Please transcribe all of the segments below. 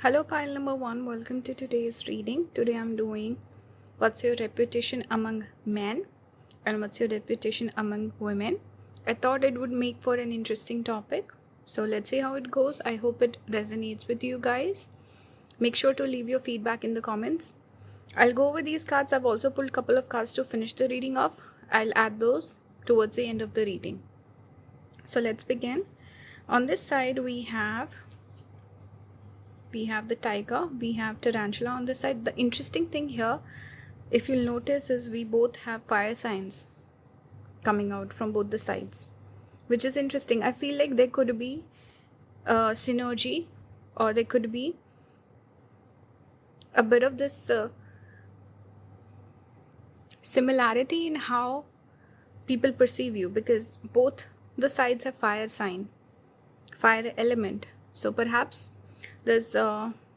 Hello, pile number one. Welcome to today's reading. Today I'm doing what's your reputation among men and what's your reputation among women. I thought it would make for an interesting topic. So let's see how it goes. I hope it resonates with you guys. Make sure to leave your feedback in the comments. I'll go over these cards. I've also pulled a couple of cards to finish the reading off. I'll add those towards the end of the reading. So let's begin. On this side we have the tiger, we have tarantula on this side. The interesting thing here, if you'll notice, is we both have fire signs coming out from both the sides, which is interesting. I feel like there could be synergy, or there could be a bit of this similarity in how people perceive you, because both the sides have fire sign, fire element. So perhaps there's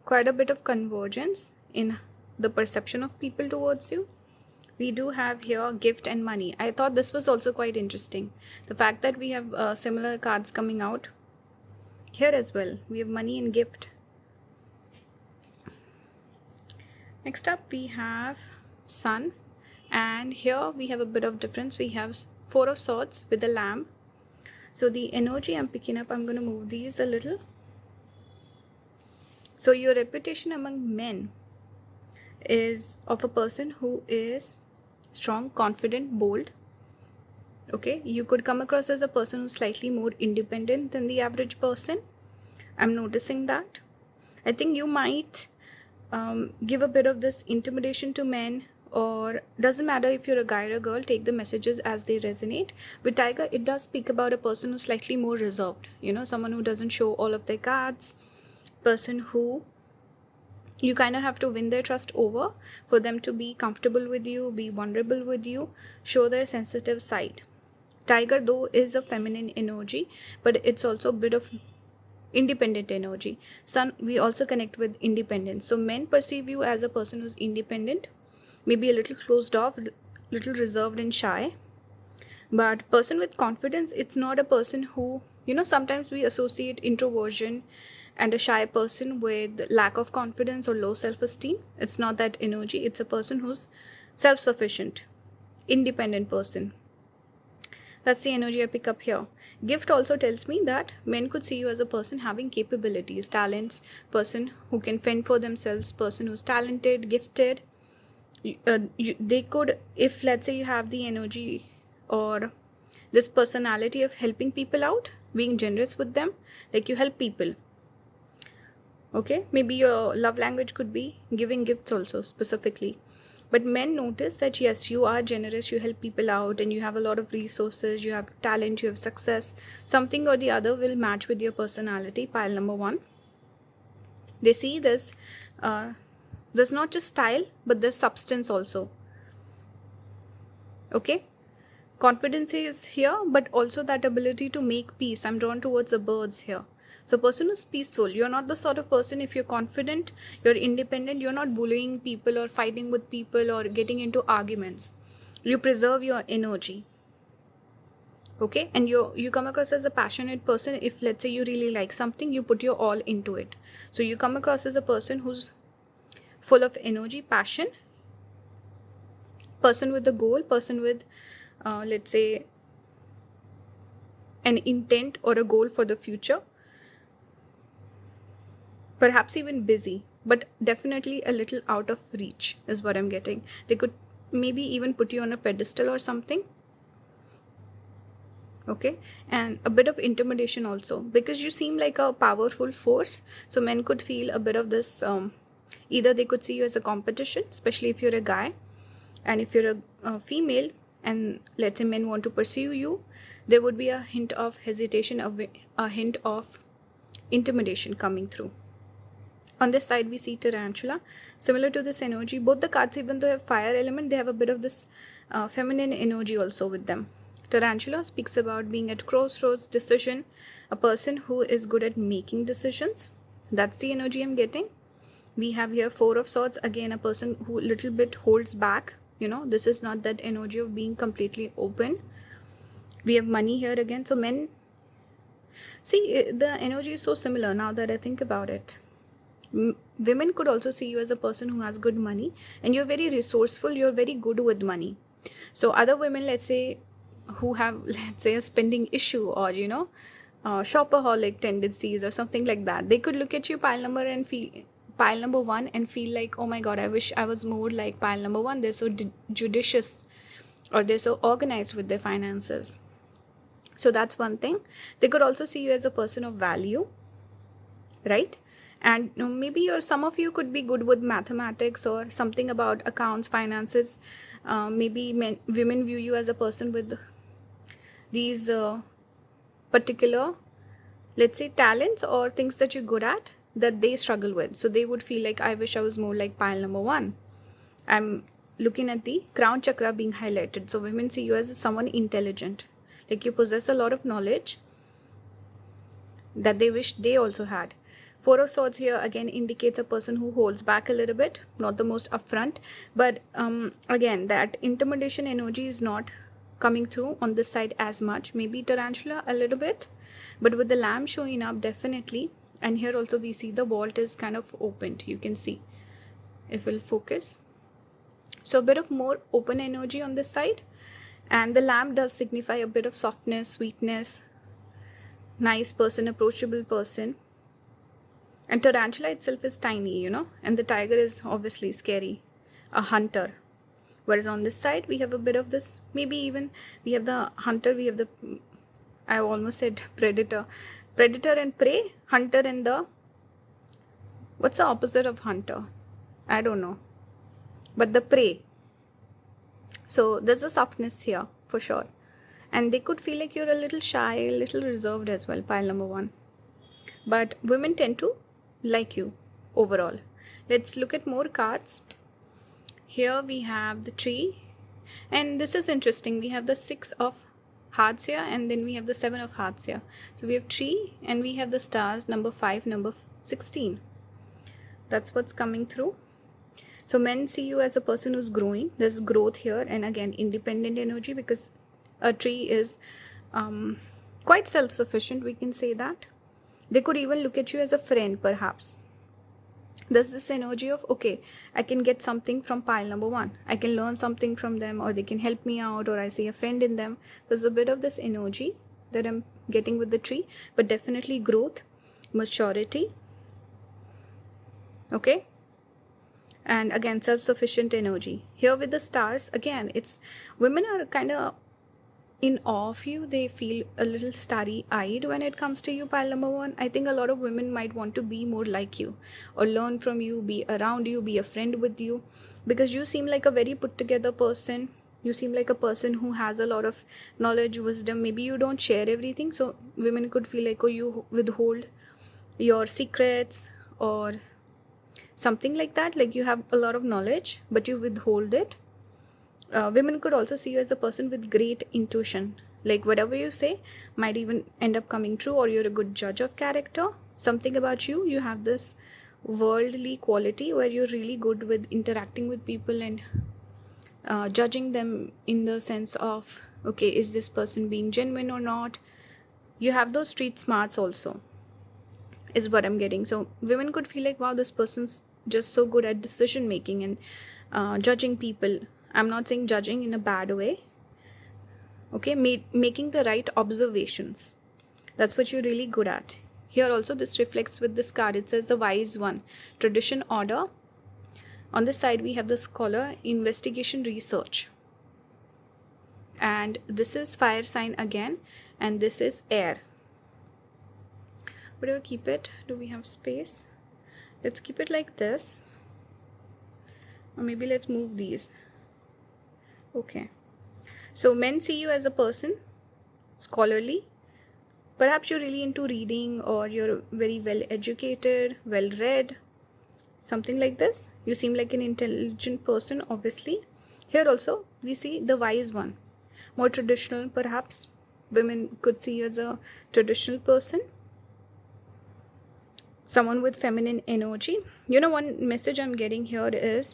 quite a bit of convergence in the perception of people towards you. We do have here gift and money. I thought this was also quite interesting. The fact that we have similar cards coming out here as well. We have money and gift. Next up we have sun, and here we have a bit of difference. We have Four of Swords with the lamb. So the energy I'm picking up, I'm going to move these a little. So your reputation among men is of a person who is strong, confident, bold. Okay, you could come across as a person who's slightly more independent than the average person. I'm noticing that. I think you might give a bit of this intimidation to men, or doesn't matter if you're a guy or a girl, take the messages as they resonate. With tiger, it does speak about a person who's slightly more reserved, someone who doesn't show all of their cards, person who you kind of have to win their trust over for them to be comfortable with you, be vulnerable with you, show their sensitive side. Tiger though is a feminine energy, but it's also a bit of independent energy. Sun, we also connect with independence. So men perceive you as a person who's independent, maybe a little closed off, little reserved and shy. But person with confidence, it's not a person who, sometimes we associate introversion and a shy person with lack of confidence or low self-esteem. It's not that energy. It's a person who's self-sufficient, independent person. That's the energy I pick up here. Gift also tells me that men could see you as a person having capabilities, talents, person who can fend for themselves, person who's talented, gifted. They could, if let's say you have the energy or this personality of helping people out, being generous with them, like you help people. Okay, maybe your love language could be giving gifts also specifically. But men notice that yes, you are generous, you help people out, and you have a lot of resources, you have talent, you have success. Something or the other will match with your personality, pile number one. They see this, there's not just style, but there's substance also. Okay, confidence is here, but also that ability to make peace. I'm drawn towards the birds here. So person who's peaceful. You're not the sort of person, if you're confident, you're independent, you're not bullying people or fighting with people or getting into arguments. You preserve your energy. Okay, and you come across as a passionate person. If let's say you really like something, you put your all into it. So you come across as a person who's full of energy, passion, person with a goal, person with let's say an intent or a goal for the future. Perhaps even busy, but definitely a little out of reach is what I'm getting. They could maybe even put you on a pedestal or something. Okay, and a bit of intimidation also, because you seem like a powerful force. So men could feel a bit of this, either they could see you as a competition, especially if you're a guy, and if you're a female and let's say men want to pursue you, there would be a hint of hesitation, a hint of intimidation coming through. On this side we see tarantula. Similar to this energy, both the cards, even though they have fire element, they have a bit of this feminine energy also with them. Tarantula speaks about being at crossroads, decision, a person who is good at making decisions. That's the energy I'm getting. We have here Four of Swords, again a person who little bit holds back. This is not that energy of being completely open. We have money here again. So men, see, the energy is so similar now that I think about it. Women could also see you as a person who has good money, and you're very resourceful, you're very good with money. So other women, let's say, who have let's say a spending issue, or shopaholic tendencies or something like that, they could look at you pile number one and feel like, oh my god, I wish I was more like pile number one. They're so judicious, or they're so organized with their finances. So that's one thing. They could also see you as a person of value, right? And maybe some of you could be good with mathematics or something about accounts, finances. Maybe women view you as a person with these particular, let's say, talents or things that you're good at that they struggle with. So they would feel like, I wish I was more like pile number one. I'm looking at the crown chakra being highlighted. So women see you as someone intelligent, like you possess a lot of knowledge that they wish they also had. Four of Swords here again indicates a person who holds back a little bit, not the most upfront, but again, that intimidation energy is not coming through on this side as much. Maybe tarantula a little bit, but with the lamb showing up, definitely. And here also we see the vault is kind of opened. You can see if we'll focus. So a bit of more open energy on this side, and the lamb does signify a bit of softness, sweetness, nice person, approachable person. And tarantula itself is tiny, and the tiger is obviously scary, a hunter. Whereas on this side, we have a bit of this, maybe even we have the hunter, we have the, I almost said predator. Predator and prey, hunter and the, what's the opposite of hunter? I don't know. But the prey. So there's a softness here, for sure. And they could feel like you're a little shy, a little reserved as well, pile number one. But women tend to like you overall. Let's look at more cards. Here we have the tree, and this is interesting. We have the 6 of hearts here, and then we have the 7 of hearts here. So we have tree and we have the stars, number 5, number 16. That's what's coming through. So men see you as a person who's growing. There's growth here, and again, independent energy, because a tree is quite self-sufficient, we can say that. They could even look at you as a friend, perhaps. There's this energy of, okay, I can get something from pile number one. I can learn something from them, or they can help me out, or I see a friend in them. There's a bit of this energy that I'm getting with the tree, but definitely growth, maturity. Okay. And again, self-sufficient energy. Here with the stars, again, it's women are kind of in awe of you. They feel a little starry-eyed when it comes to you, pile number one. I think a lot of women might want to be more like you, or learn from you, be around you, be a friend with you, because you seem like a very put together person. You seem like a person who has a lot of knowledge, wisdom. Maybe you don't share everything, so women could feel like, oh, you withhold your secrets or something like that, like you have a lot of knowledge but you withhold it. Women could also see you as a person with great intuition, like whatever you say might even end up coming true, or you're a good judge of character. Something about you, you have this worldly quality where you're really good with interacting with people and judging them in the sense of, okay, is this person being genuine or not? You have those street smarts also, is what I'm getting. So women could feel like, wow, this person's just so good at decision making and judging people. I'm not saying judging in a bad way. Okay, making the right observations. That's what you're really good at. Here also this reflects with this card. It says the wise one, tradition, order. On this side we have the scholar, investigation, research. And this is fire sign again, and this is air. Where do I keep it? Do we have space? Let's keep it like this. Or maybe let's move these. Okay. So men see you as a person, scholarly. Perhaps you're really into reading, or you're very well educated, well read. Something like this. You seem like an intelligent person, obviously. Here also we see the wise one. More traditional, perhaps. Women could see you as a traditional person. Someone with feminine energy. One message I'm getting here is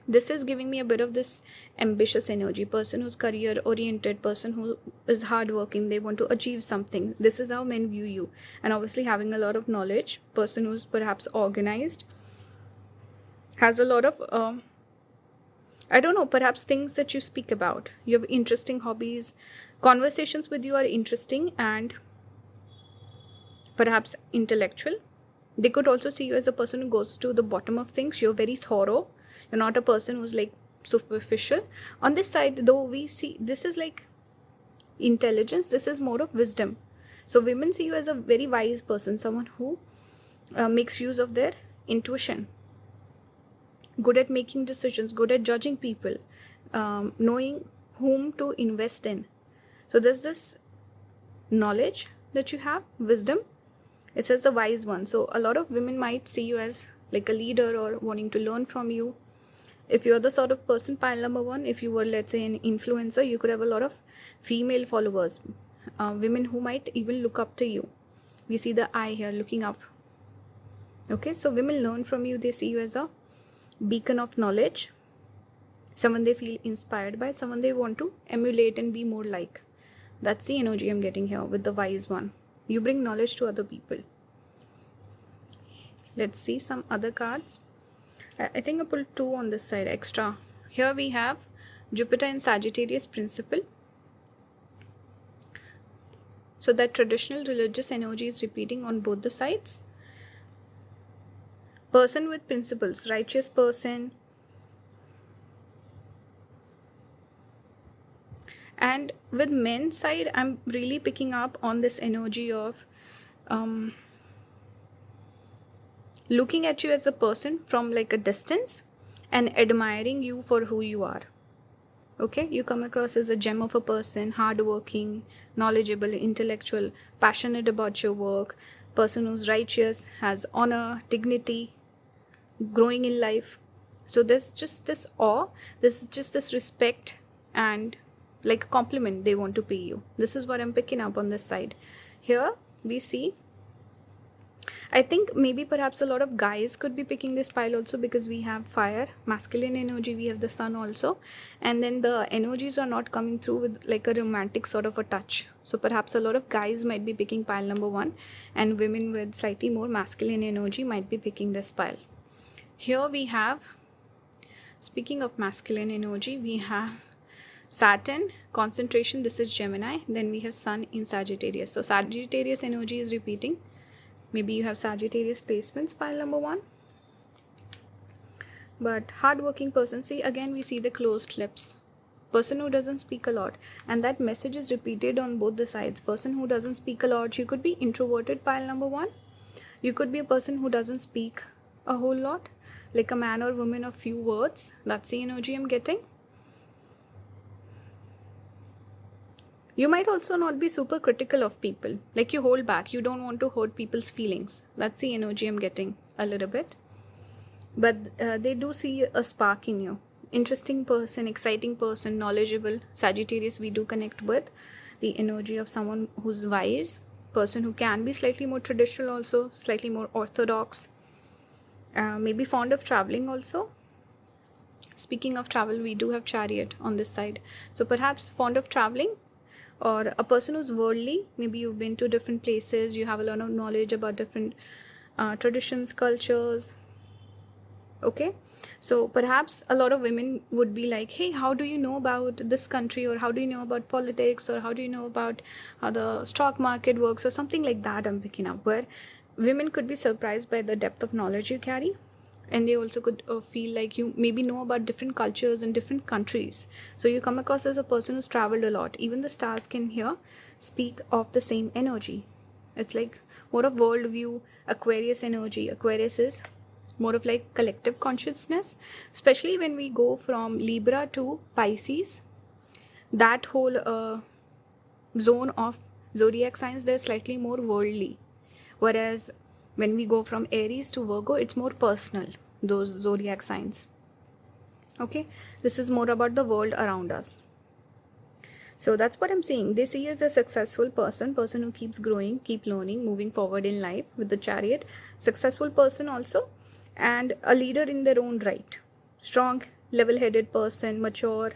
This is giving me a bit of this ambitious energy, person who's career oriented, person who is hardworking, they want to achieve something. This is how men view you. And obviously having a lot of knowledge, person who's perhaps organized, has a lot of I don't know, perhaps things that you speak about. You have interesting hobbies, conversations with you are interesting and perhaps intellectual. They could also see you as a person who goes to the bottom of things. You're very thorough. You're not a person who's like superficial. On this side, though, we see this is like intelligence. This is more of wisdom. So women see you as a very wise person, someone who makes use of their intuition, good at making decisions, good at judging people, knowing whom to invest in. So there's this knowledge that you have, wisdom. It says the wise one. So a lot of women might see you as like a leader or wanting to learn from you. If you're the sort of person, pile number one, if you were, let's say, an influencer, you could have a lot of female followers, women who might even look up to you. We see the eye here, looking up. Okay, so women learn from you. They see you as a beacon of knowledge, someone they feel inspired by, someone they want to emulate and be more like. That's the energy I'm getting here with the wise one. You bring knowledge to other people. Let's see some other cards. I think I pulled two on this side extra. Here we have Jupiter in Sagittarius principle. So that traditional religious energy is repeating on both the sides. Person with principles, righteous person. And with men's side, I'm really picking up on this energy of looking at you as a person from like a distance and admiring you for who you are. Okay, you come across as a gem of a person, hardworking, knowledgeable, intellectual, passionate about your work, person who's righteous, has honor, dignity, growing in life. So there's just this awe, this is just this respect and like a compliment they want to pay you. This is what I'm picking up on this side. Here we see, I think maybe perhaps a lot of guys could be picking this pile also, because we have fire, masculine energy, we have the sun also, and then the energies are not coming through with like a romantic sort of a touch. So perhaps a lot of guys might be picking pile number one, and women with slightly more masculine energy might be picking this pile. Here we have, speaking of masculine energy, we have Saturn, concentration, this is Gemini, then we have Sun in Sagittarius. So Sagittarius energy is repeating. Maybe you have Sagittarius placements, pile number one. But hardworking person, see again we see the closed lips. Person who doesn't speak a lot. And that message is repeated on both the sides. Person who doesn't speak a lot. You could be introverted, pile number one. You could be a person who doesn't speak a whole lot. Like a man or woman of few words. That's the energy I'm getting. You might also not be super critical of people. Like you hold back. You don't want to hurt people's feelings. That's the energy I'm getting a little bit. But they do see a spark in you. Interesting person, exciting person, knowledgeable. Sagittarius we do connect with. The energy of someone who's wise. Person who can be slightly more traditional also. Slightly more orthodox. Maybe fond of traveling also. Speaking of travel, we do have Chariot on this side. So perhaps fond of traveling. Or a person who's worldly, maybe you've been to different places, you have a lot of knowledge about different traditions, cultures. Okay, so perhaps a lot of women would be like, hey, how do you know about this country, or how do you know about politics, or how do you know about how the stock market works, or something like that I'm picking up, where women could be surprised by the depth of knowledge you carry. And they also could feel like you maybe know about different cultures and different countries. So you come across as a person who's traveled a lot. Even the stars can here speak of the same energy. It's like more of worldview, Aquarius energy. Aquarius is more of like collective consciousness. Especially when we go from Libra to Pisces. That whole zone of zodiac signs, they're slightly more worldly. Whereas when we go from Aries to Virgo, it's more personal, those zodiac signs. Okay, this is more about the world around us. So that's what I'm saying. They see you as a successful person who keeps growing, keep learning, moving forward in life with the Chariot. Successful person also, and a leader in their own right. Strong level-headed person, mature,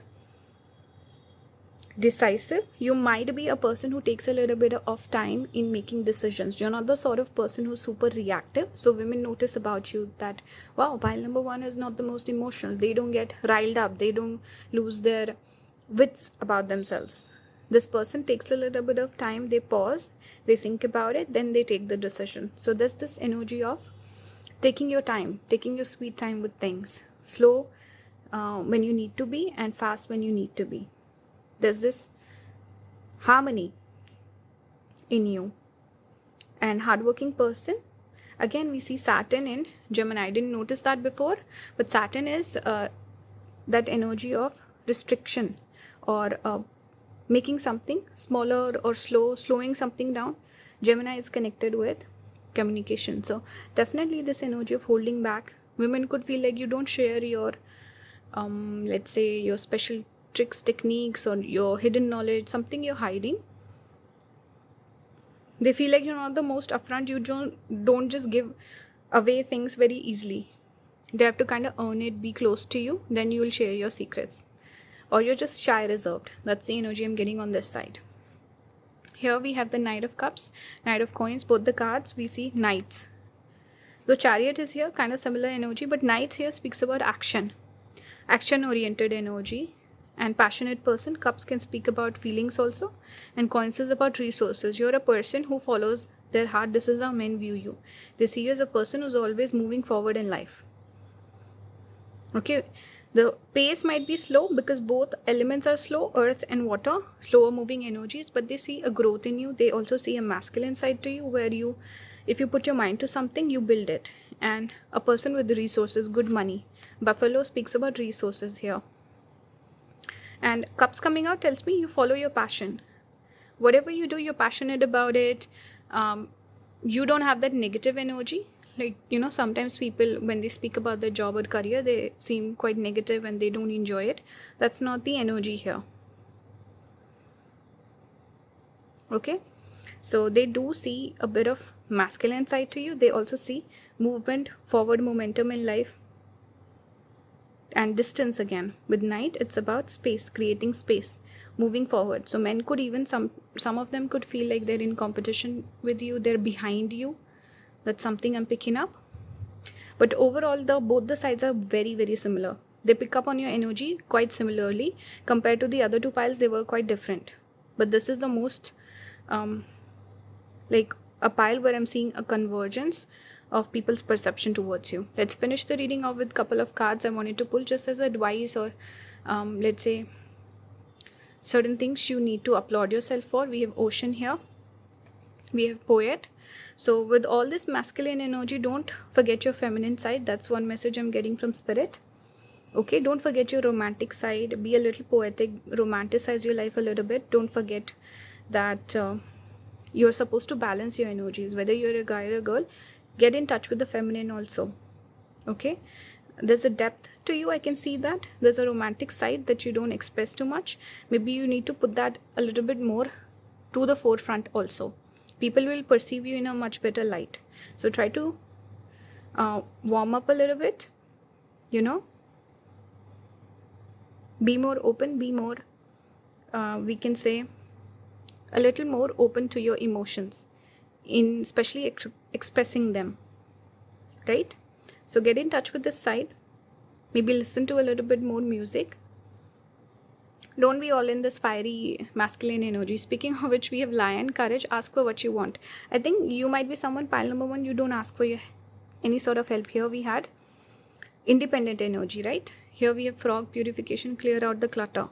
decisive. You might be a person who takes a little bit of time in making decisions. You're not the sort of person who's super reactive. So women notice about you that, wow, pile number 1 is not the most emotional. They don't get riled up. They don't lose their wits about themselves. This person takes a little bit of time. They pause, they think about it, then they take the decision. So there's this energy of taking your time, taking your sweet time with things. Slow when you need to be, and fast when you need to be. There's this harmony in you. And hardworking person, again we see Saturn in Gemini. I didn't notice that before, but Saturn is that energy of restriction, or making something smaller or slowing something down. Gemini is connected with communication. So definitely this energy of holding back. Women could feel like you don't share your let's say your special tricks, techniques, or your hidden knowledge, something you're hiding. They feel like you're not the most upfront. You don't just give away things very easily. They have to kind of earn it, be close to you, then you will share your secrets. Or you're just shy, reserved. That's the energy I'm getting on this side. Here we have the Knight of Cups, Knight of Coins. Both the cards we see Knights. The Chariot is here, kind of similar energy, but Knights here speaks about action oriented energy. And passionate person. Cups can speak about feelings also, and Coins is about resources. You're a person who follows their heart. This is how men view you. They see you as a person who's always moving forward in life. Okay, the pace might be slow because both elements are slow, earth and water, slower moving energies, but they see a growth in you. They also see a masculine side to you, where you, if you put your mind to something, you build it. And a person with resources, good money. Buffalo speaks about resources here. And Cups coming out tells me you follow your passion. Whatever you do, you're passionate about it. You don't have that negative energy. Like, sometimes people, when they speak about their job or career, they seem quite negative and they don't enjoy it. That's not the energy here. Okay? So they do see a bit of masculine side to you. They also see movement, forward momentum in life. And distance again. With Knight, it's about space, creating space, moving forward. So men could even, some of them could feel like they're in competition with you, they're behind you. That's something I'm picking up. But overall, both the sides are very, very similar. They pick up on your energy quite similarly. Compared to the other two piles, they were quite different. But this is the most, like a pile where I'm seeing a convergence of people's perception towards you. Let's finish the reading off with a couple of cards I wanted to pull just as advice, or let's say certain things you need to applaud yourself for. We have Ocean here. We have Poet. So with all this masculine energy, don't forget your feminine side. That's one message I'm getting from Spirit. Okay, don't forget your romantic side. Be a little poetic. Romanticize your life a little bit. Don't forget that you're supposed to balance your energies. Whether you're a guy or a girl, get in touch with the feminine also. Okay, there's a depth to you. I can see that there's a romantic side that you don't express too much. Maybe you need to put that a little bit more to the forefront also. People will perceive you in a much better light. So try to warm up a little bit, be more open, be more we can say a little more open to your emotions, in especially expressing them, right? So get in touch with this side. Maybe listen to a little bit more music. Don't be all in this fiery masculine energy. Speaking of which, we have Lion, Courage. Ask for what you want. I think you might be someone, pile number 1, you don't ask for any sort of help. Here we had independent energy, right? Here we have Frog, Purification, clear out the clutter.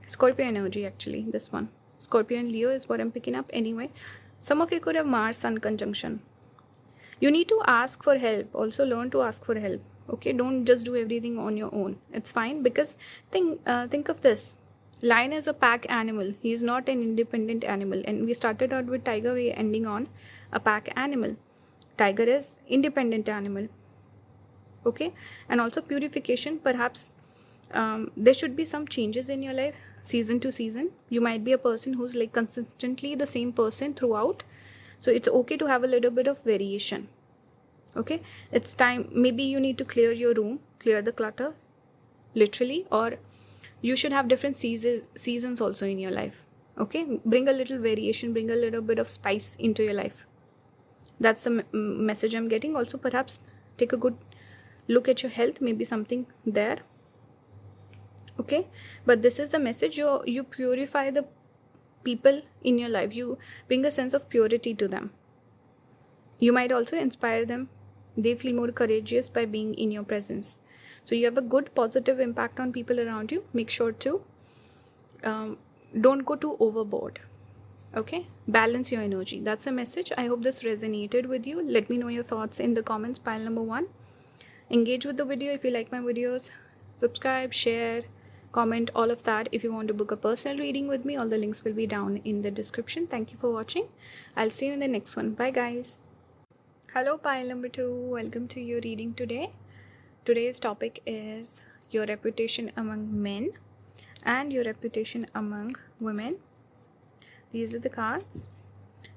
Scorpio energy, actually, this one. Scorpio and Leo is what I'm picking up anyway. Some of you could have Mars, Sun conjunction. You need to ask for help. Also learn to ask for help. Okay, don't just do everything on your own. It's fine, because think of this. Lion is a pack animal. He is not an independent animal. And we started out with Tiger, we're ending on a pack animal. Tiger is independent animal. Okay, and also purification. Perhaps there should be some changes in your life season to season. You might be a person who's like consistently the same person throughout. So it's okay to have a little bit of variation. Okay, it's time. Maybe you need to clear your room, clear the clutter, literally, or you should have different seasons also in your life. Okay, bring a little variation, bring a little bit of spice into your life. That's the message I'm getting. Also, perhaps take a good look at your health, maybe something there. Okay, but this is the message. You purify the people in your life, you bring a sense of purity to them. You might also inspire them. They feel more courageous by being in your presence. So you have a good positive impact on people around you. Make sure to don't go too overboard. Okay, balance your energy. That's the message. I hope this resonated with you. Let me know your thoughts in the comments. Pile number 1. Engage with the video if you like my videos. Subscribe, share, comment, all of that. If you want to book a personal reading with me, all the links will be down in the description. Thank you for watching. I'll see you in the next one. Bye guys. Hello pile number 2. Welcome to your reading today. Today's topic is your reputation among men and your reputation among women. These are the cards,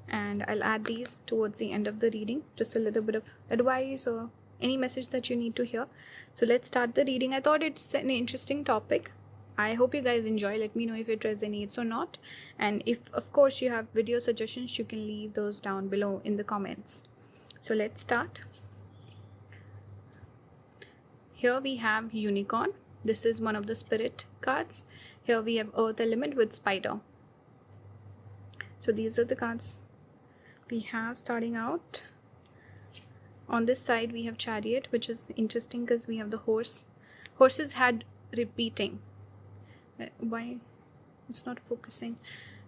and I'll add these towards the end of the reading. Just a little bit of advice or any message that you need to hear. So let's start the reading. I thought it's an interesting topic. I hope you guys enjoy. Let me know if it resonates or not. And if, of course, you have video suggestions, you can leave those down below in the comments. So let's start. Here we have unicorn. This is one of the spirit cards. Here we have earth element with spider. So these are the cards we have starting out. On this side we have chariot, which is interesting because we have the horse. Horses had repeating. Why it's not focusing?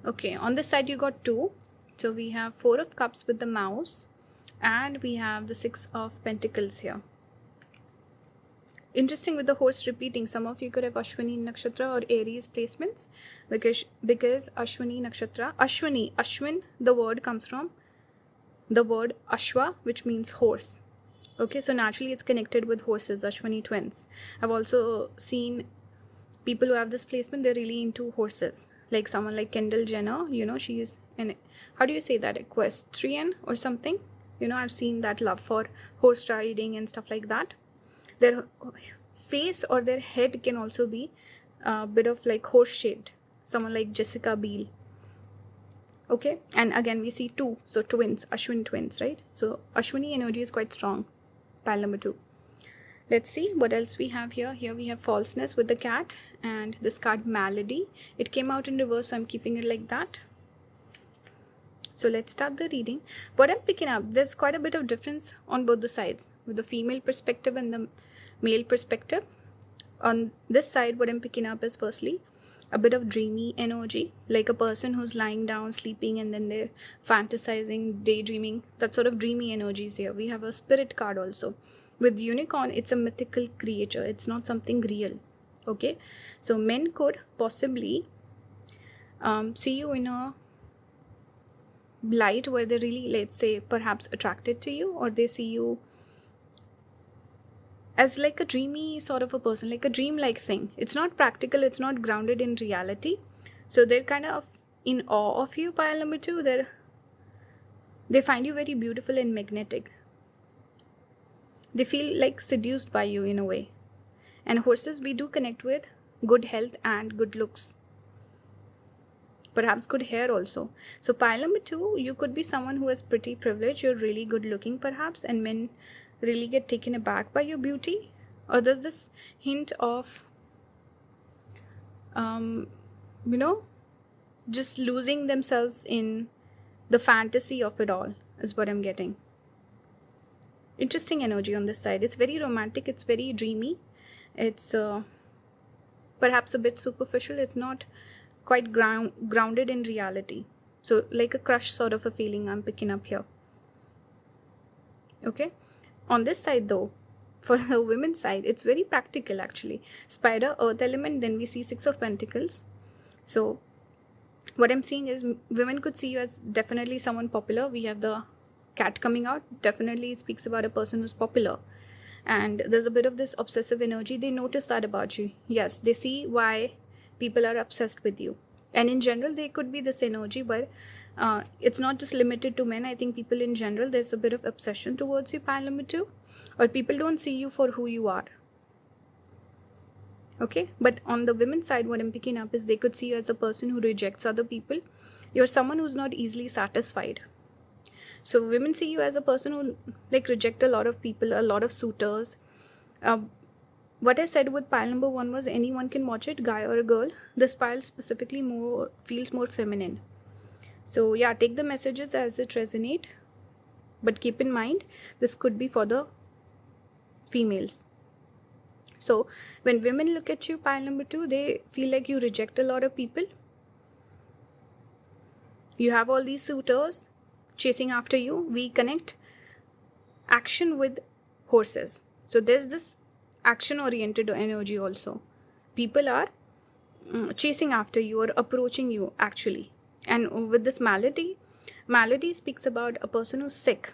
Okay, on this side you got 2. So we have 4 of cups with the mouse, and we have the 6 of pentacles here. Interesting with the horse repeating. Some of you could have Ashwini Nakshatra or Aries placements, because Ashwini Nakshatra, Ashwin, the word comes from the word Ashwa, which means horse. Okay, so naturally it's connected with horses, Ashwini twins. I've also seen people who have this placement, they're really into horses. Like someone like Kendall Jenner, you know, she's an, how do you say that, equestrian or something? You know, I've seen that love for horse riding and stuff like that. Their face or their head can also be a bit of like horse shaped. Someone like Jessica Biel. Okay, and again we see 2, so twins, Ashwin twins, right? So Ashwini energy is quite strong. Pile number 2. Let's see what else we have here. Here we have falseness with the cat, and this card malady. It came out in reverse, so I'm keeping it like that. So let's start the reading. What I'm picking up, there's quite a bit of difference on both the sides, with the female perspective and the male perspective. On this side, what I'm picking up is firstly a bit of dreamy energy, like a person who's lying down sleeping and then they're fantasizing, daydreaming. That sort of dreamy energies here. We have a spirit card also. With unicorn, it's a mythical creature. It's not something real. Okay, so men could possibly see you in a light where they're really, let's say, perhaps attracted to you, or they see you as like a dreamy sort of a person, like a dream-like thing. It's not practical, it's not grounded in reality. So they're kind of in awe of you. Pile number 2, they find you very beautiful and magnetic. They feel like seduced by you in a way. And horses, we do connect with good health and good looks. Perhaps good hair also. So pile number 2, you could be someone who has pretty privilege. You're really good looking perhaps, and men really get taken aback by your beauty. Or there's this hint of you know, just losing themselves in the fantasy of it all is what I'm getting. Interesting energy on this side. It's very romantic, it's very dreamy, it's perhaps a bit superficial. It's not quite grounded in reality. So like a crush sort of a feeling I'm picking up here. Okay, on this side though, for the women's side, it's very practical actually. Spider, earth element, then we see 6 of pentacles. So what I'm seeing is women could see you as definitely someone popular. We have the cat coming out. Definitely it speaks about a person who's popular, and there's a bit of this obsessive energy. They notice that about you. Yes, they see why people are obsessed with you, and in general there could be this energy where It's not just limited to men. I think people in general, there's a bit of obsession towards you, pile number 2, or people don't see you for who you are. Okay, but on the women's side, what I'm picking up is they could see you as a person who rejects other people. You're someone who's not easily satisfied. So women see you as a person who like reject a lot of people, a lot of suitors. What I said with pile number 1 was anyone can watch it, guy or a girl. This pile specifically feels more feminine. So yeah, take the messages as it resonate, but keep in mind this could be for the females. So when women look at you, pile number 2, they feel like you reject a lot of people. You have all these suitors chasing after you. We connect action with horses. So there's this action oriented energy also. People are chasing after you or approaching you actually. And with this malady speaks about a person who's sick,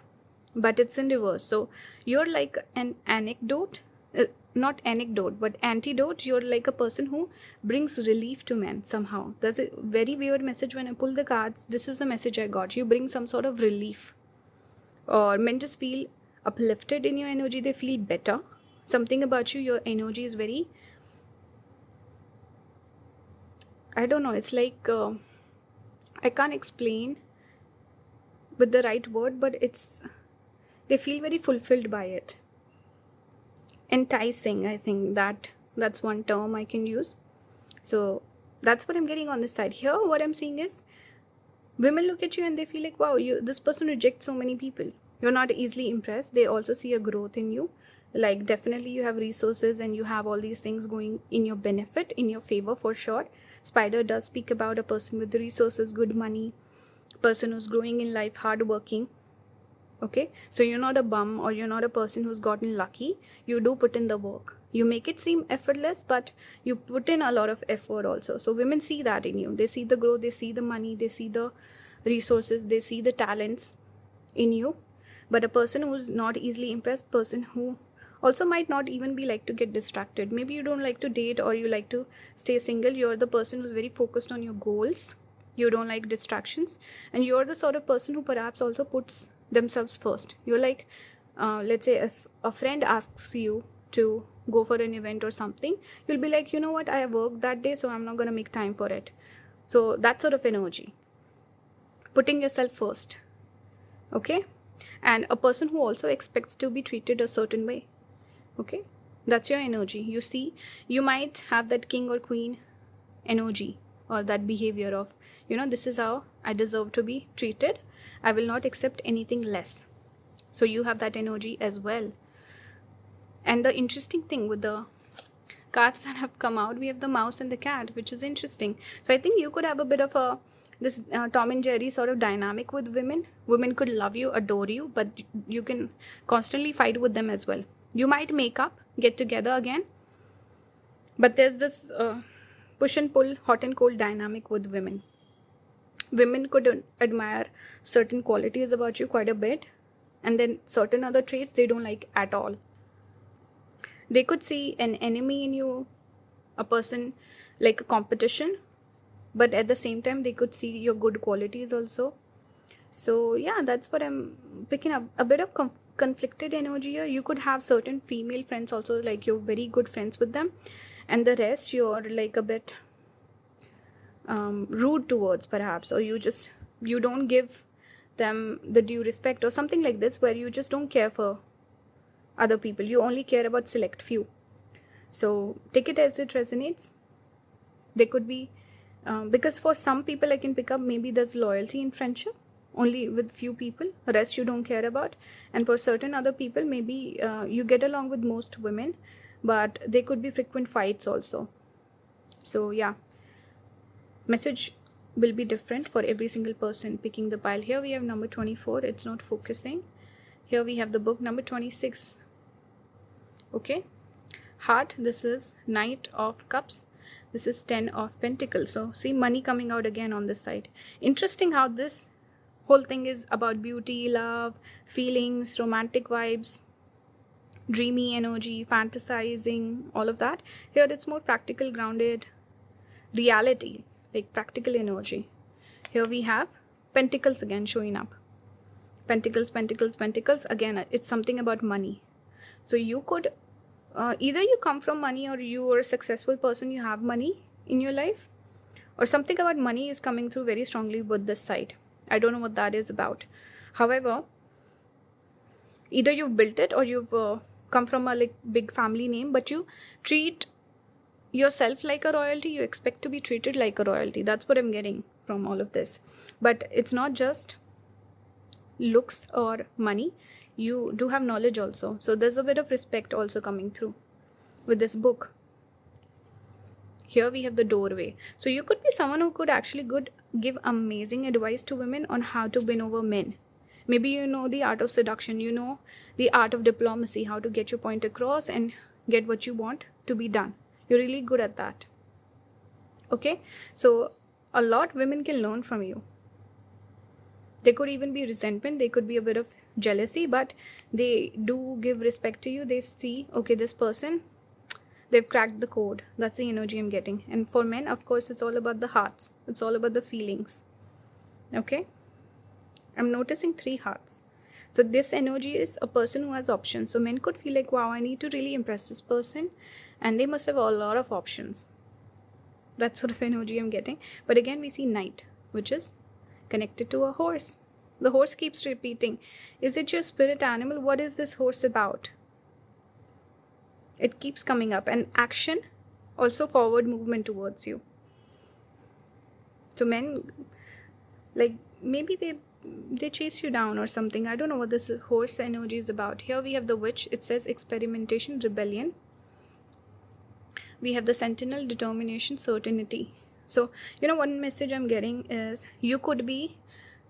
but it's in reverse. So you're like an anecdote, not anecdote, but antidote. You're like a person who brings relief to men somehow. That's a very weird message. When I pull the cards, this is the message I got. You bring some sort of relief, or men just feel uplifted in your energy. They feel better. Something about you, your energy is very, I don't know, it's like I can't explain with the right word, but they feel very fulfilled by it. Enticing, I think that's one term I can use. So that's what I'm getting on this side. Here what I'm seeing is women look at you and they feel like, wow, this person rejects so many people. You're not easily impressed. They also see a growth in you. Like definitely you have resources and you have all these things going in your benefit, in your favor for sure. Spider does speak about a person with the resources, good money, person who's growing in life, hardworking. Okay, so you're not a bum or you're not a person who's gotten lucky. You do put in the work. You make it seem effortless, but you put in a lot of effort also. So women see that in you. They see the growth, they see the money, they see the resources, they see the talents in you. But a person who's not easily impressed, person who also might not even be like to get distracted. Maybe you don't like to date or you like to stay single. You're the person who's very focused on your goals. You don't like distractions, and you're the sort of person who perhaps also puts themselves first. You're like, let's say if a friend asks you to go for an event or something, you'll be like, you know what, I have worked that day, so I'm not going to make time for it. So that sort of energy, putting yourself first. Okay, and a person who also expects to be treated a certain way. Okay, that's your energy. You see, you might have that king or queen energy or that behavior of, this is how I deserve to be treated. I will not accept anything less. So you have that energy as well. And the interesting thing with the cards that have come out, we have the mouse and the cat, which is interesting. So I think you could have a bit of this Tom and Jerry sort of dynamic with women. Women could love you, adore you, but you can constantly fight with them as well. You might make up, get together again, but there's this push and pull, hot and cold dynamic with women. Women could admire certain qualities about you quite a bit, and then certain other traits they don't like at all. They could see an enemy in you, a person like a competition, but at the same time they could see your good qualities also. So yeah, that's what I'm picking up. A bit of conflicted energy here. You could have certain female friends also, like you're very good friends with them, and the rest you're like a bit rude towards perhaps, or you don't give them the due respect or something like this, where you just don't care for other people. You only care about select few. So take it as it resonates. They could be because for some people I can pick up, maybe there's loyalty in friendship only with few people, the rest you don't care about. And for certain other people, maybe you get along with most women, but they could be frequent fights also. So yeah, message will be different for every single person picking the pile. Here we have number 24, it's not focusing. Here we have the book number 26. Okay, heart, this is Knight of Cups, this is 10 of Pentacles. So see money coming out again on this side. Interesting how this whole thing is about beauty, love, feelings, romantic vibes, dreamy energy, fantasizing, all of that. Here it's more practical, grounded reality, like practical energy. Here we have Pentacles again showing up. Pentacles, pentacles, pentacles. Again, it's something about money. So you could either you come from money, or you are a successful person, you have money in your life, or something about money is coming through very strongly with this side. I don't know what that is about. However, either you've built it, or you've come from a like big family name, but you treat yourself like a royalty. You expect to be treated like a royalty. That's what I'm getting from all of this. But it's not just looks or money. You do have knowledge also. So there's a bit of respect also coming through with this book. Here we have the doorway. So you could be someone who could actually give amazing advice to women on how to win over men. Maybe you know the art of seduction, you know the art of diplomacy, how to get your point across and get what you want to be done. You're really good at that. Okay, so a lot women can learn from you. There could even be resentment, there could be a bit of jealousy, but they do give respect to you. They see, okay, this person, they've cracked the code. That's the energy I'm getting. And for men, of course, it's all about the hearts. It's all about the feelings. Okay, I'm noticing 3 hearts. So this energy is a person who has options. So men could feel like, wow, I need to really impress this person, and they must have a lot of options. That sort of energy I'm getting. But again, we see knight, which is connected to a horse. The horse keeps repeating, is it your spirit animal? What is this horse about? It keeps coming up. And action, also forward movement towards you. So men, like, maybe they chase you down or something. I don't know what this horse energy is about. Here we have the witch. It says experimentation, rebellion. We have the sentinel, determination, certainty. So, one message I'm getting is you could be,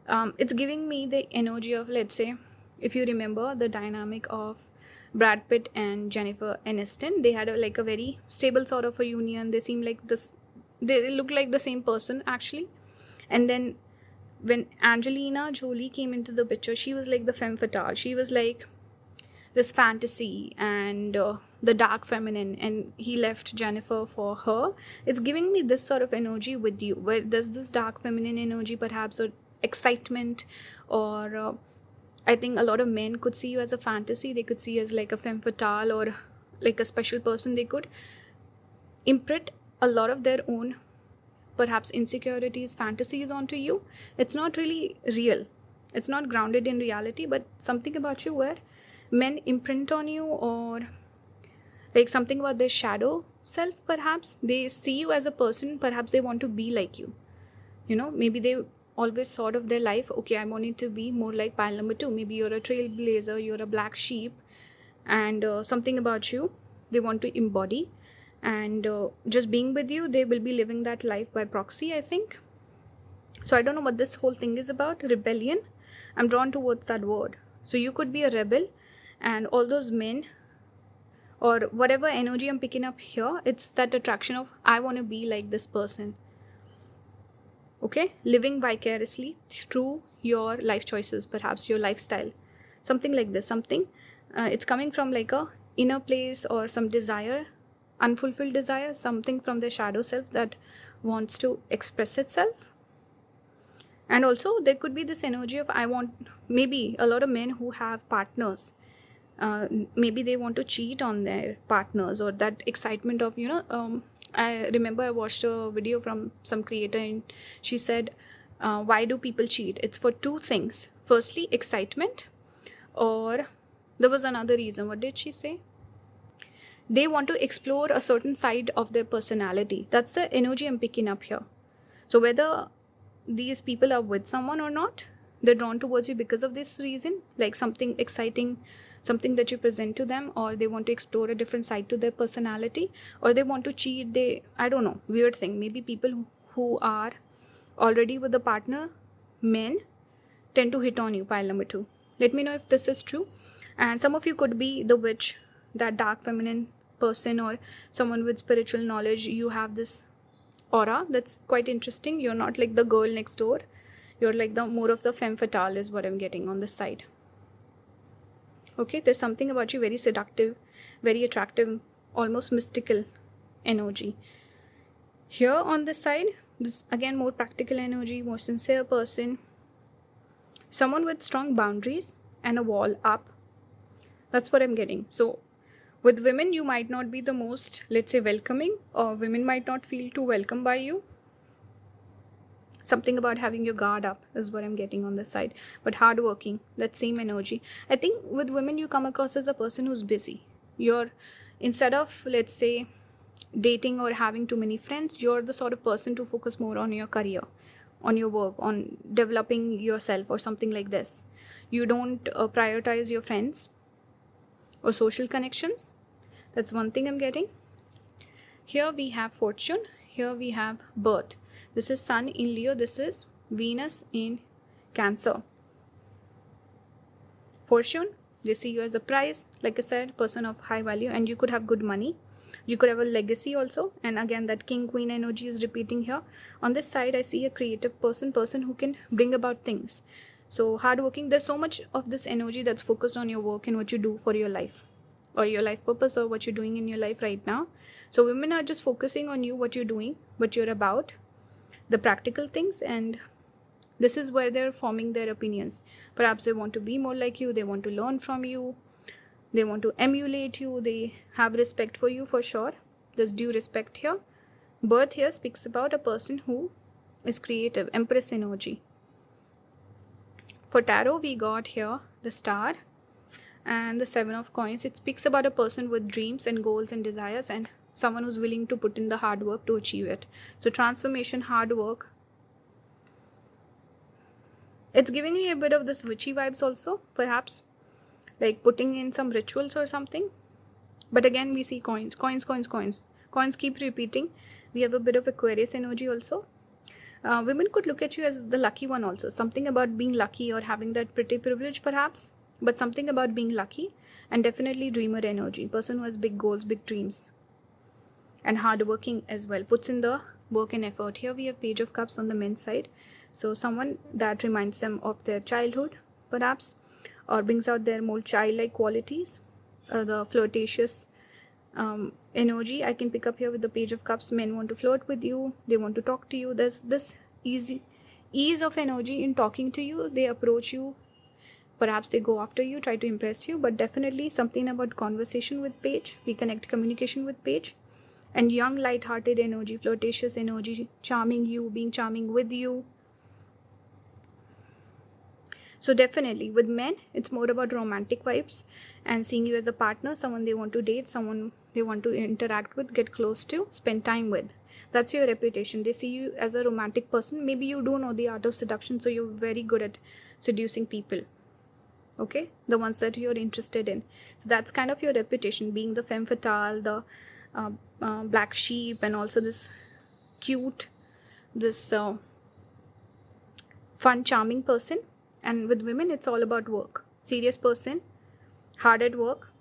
it's giving me the energy of, let's say, if you remember the dynamic of Brad Pitt and Jennifer Aniston, they had a very stable sort of a union. They seem like this, they look like the same person actually. And then when Angelina Jolie came into the picture, she was like the femme fatale. She was like this fantasy and the dark feminine, and he left Jennifer for her. It's giving me this sort of energy with you, where there's this dark feminine energy, perhaps, or excitement, or I think a lot of men could see you as a fantasy. They could see you as like a femme fatale or like a special person. They could imprint a lot of their own perhaps insecurities, fantasies onto you. It's not really real. It's not grounded in reality, but something about you where men imprint on you, or like something about their shadow self, perhaps. They see you as a person, perhaps they want to be like you. Maybe they always thought of their life, okay, I wanted to be more like pile number 2. Maybe you're a trailblazer, you're a black sheep, and something about you they want to embody. And just being with you, they will be living that life by proxy, I think. So I don't know what this whole thing is about. Rebellion, I'm drawn towards that word. So you could be a rebel, and all those men, or whatever energy I'm picking up here, it's that attraction of, I want to be like this person. Okay, living vicariously through your life choices, perhaps your lifestyle, something like this. Something it's coming from like a inner place, or some desire, unfulfilled desire, something from the shadow self that wants to express itself. And also there could be this energy of, I want, maybe a lot of men who have partners, maybe they want to cheat on their partners, or that excitement of, I remember I watched a video from some creator, and she said, why do people cheat? It's for 2 things. Firstly, excitement, or there was another reason. What did she say? They want to explore a certain side of their personality. That's the energy I'm picking up here. So whether these people are with someone or not, they're drawn towards you because of this reason, like something exciting, something that you present to them, or they want to explore a different side to their personality, or they want to cheat. I don't know, weird thing. Maybe people who are already with a partner, men, tend to hit on you, pile number 2. Let me know if this is true. And some of you could be the witch, that dark feminine person, or someone with spiritual knowledge. You have this aura that's quite interesting. You're not like the girl next door. You're like the more of the femme fatale is what I'm getting on this side. Okay, there's something about you very seductive, very attractive, almost mystical energy. Here on this side, this again more practical energy, more sincere person. Someone with strong boundaries and a wall up. That's what I'm getting. So with women, you might not be the most, let's say, welcoming, or women might not feel too welcome by you. Something about having your guard up is what I'm getting on this side. But hardworking, that same energy. I think with women, you come across as a person who's busy. You're, instead of, let's say, dating or having too many friends, you're the sort of person to focus more on your career, on your work, on developing yourself or something like this. You don't prioritize your friends or social connections. That's one thing I'm getting. Here we have fortune. Here we have birth. This is Sun in Leo. This is Venus in Cancer. Fortune, they see you as a prize, like I said, person of high value, and you could have good money. You could have a legacy also. And again, that king queen energy is repeating here. On this side, I see a creative person who can bring about things. So hardworking, there's so much of this energy that's focused on your work and what you do for your life, or your life purpose, or what you're doing in your life right now. So women are just focusing on you, what you're doing, what you're about, the practical things, and this is where they're forming their opinions. Perhaps they want to be more like you, they want to learn from you, they want to emulate you, they have respect for you for sure. There's due respect here. Birth here speaks about a person who is creative, Empress energy. For tarot, we got here the Star and the Seven of Coins. It speaks about a person with dreams and goals and desires, and someone who's willing to put in the hard work to achieve it. So transformation, hard work. It's giving me a bit of this witchy vibes also, perhaps like putting in some rituals or something. But again, we see coins. Coins keep repeating. We have a bit of Aquarius energy also. Women could look at you as the lucky one also. Something about being lucky or having that pretty privilege perhaps, but something about being lucky. And definitely dreamer energy. Person who has big goals, big dreams. And hardworking as well. Puts in the work and effort. Here we have Page of Cups on the men's side. So someone that reminds them of their childhood perhaps, or brings out their more childlike qualities. The flirtatious energy I can pick up here with the Page of Cups. Men want to flirt with you, they want to talk to you. There's this ease of energy in talking to you. They approach you, perhaps they go after you, try to impress you, but definitely something about conversation with Page. We connect communication with Page. And young, light-hearted energy, flirtatious energy, charming you, being charming with you. So definitely with men, it's more about romantic vibes and seeing you as a partner, someone they want to date, someone they want to interact with, get close to, spend time with. That's your reputation. They see you as a romantic person. Maybe you do know the art of seduction, so you're very good at seducing people. Okay, the ones that you're interested in. So that's kind of your reputation, being the femme fatale, the black sheep, and also this cute, this fun, charming person. And with women, it's all about work. Serious person, hard at work,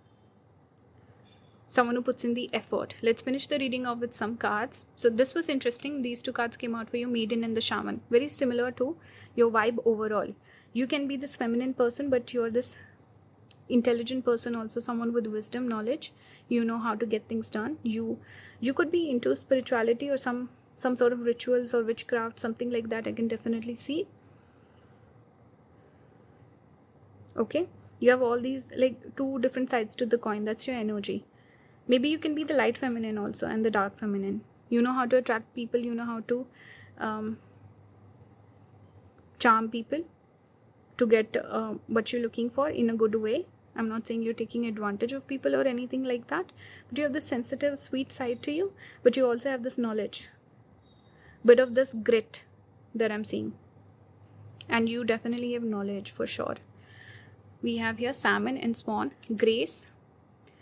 someone who puts in the effort. Let's finish the reading off with some cards. So this was interesting. These two cards came out for you, Maiden and the Shaman. Very similar to your vibe overall. You can be this feminine person, but you're this intelligent person also, someone with wisdom, knowledge. You know how to get things done. You could be into spirituality or some sort of rituals or witchcraft, something like that. I can definitely see. Okay, you have all these like two different sides to the coin. That's your energy. Maybe you can be the light feminine also and the dark feminine. You know how to attract people. You know how to charm people to get what you're looking for in a good way. I'm not saying you're taking advantage of people or anything like that, but you have this sensitive, sweet side to you, but you also have this knowledge, bit of this grit that I'm seeing, and you definitely have knowledge for sure. We have here Salmon and Swan, Grace.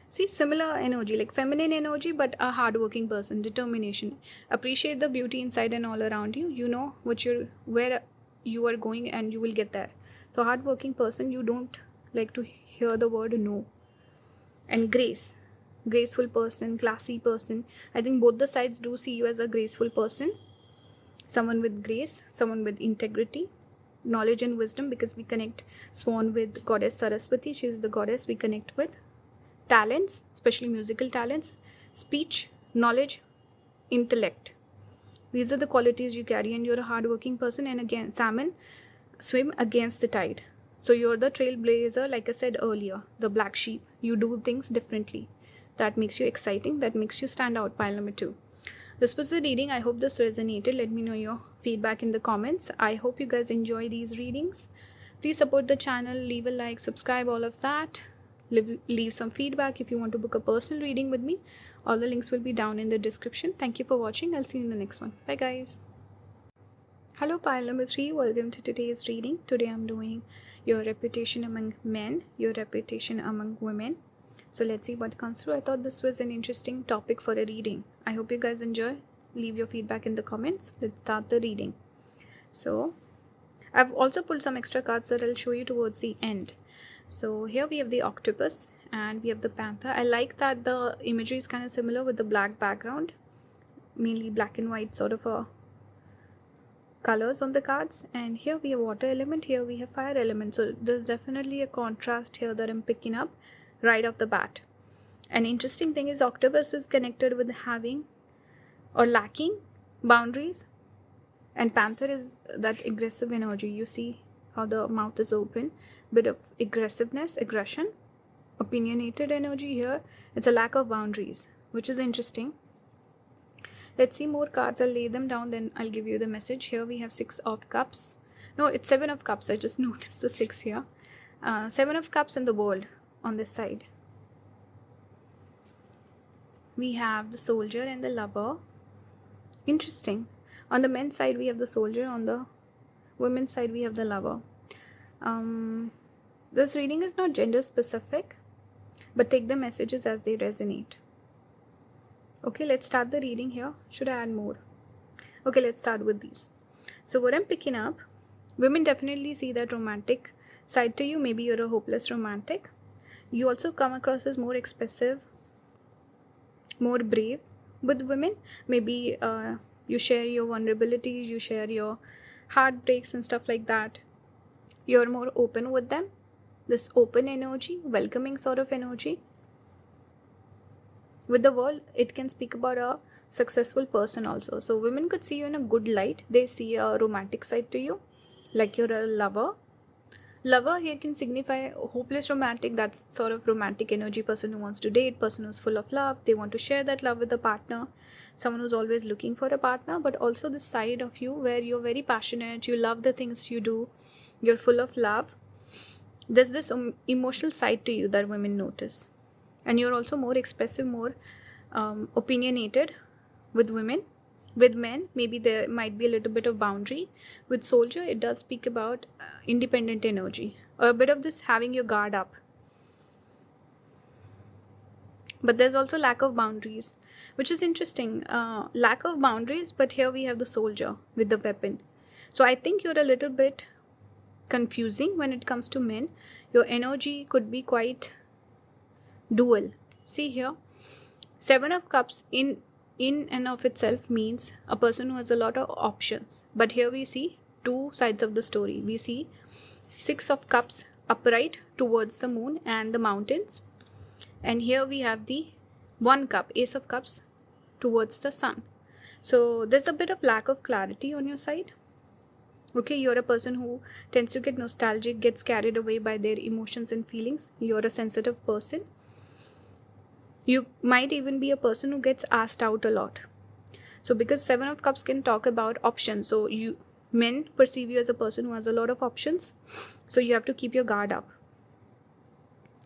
See, similar energy, like feminine energy, but a hardworking person, determination. Appreciate the beauty inside and all around you. You know where you are going, and you will get there. So hardworking person, you don't like to hear the word no. And grace, graceful person, classy person. I think both the sides do see you as a graceful person. Someone with grace, someone with integrity, knowledge and wisdom, because we connect Swan with goddess Saraswati. She is the goddess we connect with. Talents, especially musical talents, speech, knowledge, intellect. These are the qualities you carry, and you're a hardworking person. And again, Salmon, swim against the tide. So you're the trailblazer, like I said earlier, the black sheep. You do things differently. That makes you exciting. That makes you stand out. Pile number 2. This was the reading. I hope this resonated. Let me know your feedback in the comments. I hope you guys enjoy these readings. Please support the channel. Leave a like, subscribe, all of that. Leave some feedback if you want to book a personal reading with me. All the links will be down in the description. Thank you for watching. I'll see you in the next one. Bye guys. Hello pile number 3. Welcome to today's reading. Today I'm doing your reputation among men, your reputation among women. So let's see what comes through. I thought this was an interesting topic for a reading. I hope you guys enjoy. Leave your feedback in the comments. Let's start the reading. So I've also pulled some extra cards that I'll show you towards the end. So here we have the octopus and we have the panther. I like that the imagery is kind of similar with the black background, mainly black and white sort of a colors on the cards. And here we have water element, here we have fire element. So there's definitely a contrast here that I'm picking up right off the bat. An interesting thing is octopus is connected with having or lacking boundaries, and panther is that aggressive energy. You see how the mouth is open, bit of aggressiveness, aggression, opinionated energy here. It's a lack of boundaries, which is interesting. Let's see more cards. I'll lay them down, then I'll give you the message. Here we have 6 of cups. No, it's 7 of cups. I just noticed the 6 here. 7 of cups and the world on this side. We have the soldier and the lover. Interesting. On the men's side we have the soldier. On the women's side we have the lover. This reading is not gender specific, but take the messages as they resonate. Okay, let's start the reading here. Should I add more? Okay, let's start with these. So what I'm picking up, women definitely see that romantic side to you. Maybe you're a hopeless romantic. You also come across as more expressive, more brave with women. Maybe you share your vulnerabilities, you share your heartbreaks and stuff like that. You're more open with them. This open energy, welcoming sort of energy. With the world, it can speak about a successful person also. So women could see you in a good light. They see a romantic side to you, like you're a lover. Lover here can signify hopeless romantic. That's sort of romantic energy, person who wants to date, person who's full of love. They want to share that love with a partner, someone who's always looking for a partner. But also the side of you where you're very passionate, you love the things you do, you're full of love. There's this emotional side to you that women notice. And you're also more expressive, more opinionated with women. With men, maybe there might be a little bit of boundary. With soldier, it does speak about independent energy, or a bit of this having your guard up. But there's also lack of boundaries, which is interesting. Lack of boundaries, but here we have the soldier with the weapon. So I think you're a little bit confusing when it comes to men. Your energy could be quite dual. See here, 7 of cups in and of itself means a person who has a lot of options. But here we see 2 sides of the story. We see 6 of cups upright towards the moon and the mountains. And here we have the 1 cup, ace of cups, towards the sun. So there's a bit of lack of clarity on your side. Okay, you're a person who tends to get nostalgic, gets carried away by their emotions and feelings. You're a sensitive person. You might even be a person who gets asked out a lot. So because 7 of cups can talk about options, so men perceive you as a person who has a lot of options. So you have to keep your guard up.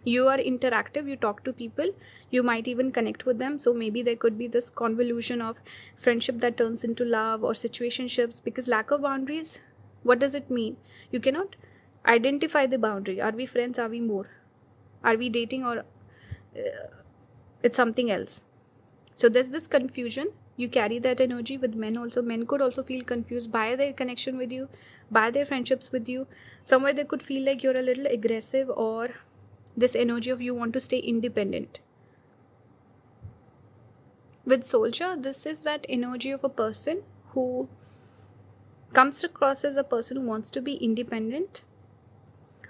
You are interactive, you talk to people, you might even connect with them. So maybe there could be this convolution of friendship that turns into love or situationships, because lack of boundaries, what does it mean? You cannot identify the boundary. Are we friends? Are we more? Are we dating, or it's something else? So there's this confusion. You carry that energy with men also. Men could also feel confused by their connection with you, by their friendships with you. Somewhere they could feel like you're a little aggressive, or this energy of you want to stay independent. With soldier, this is that energy of a person who comes across as a person who wants to be independent.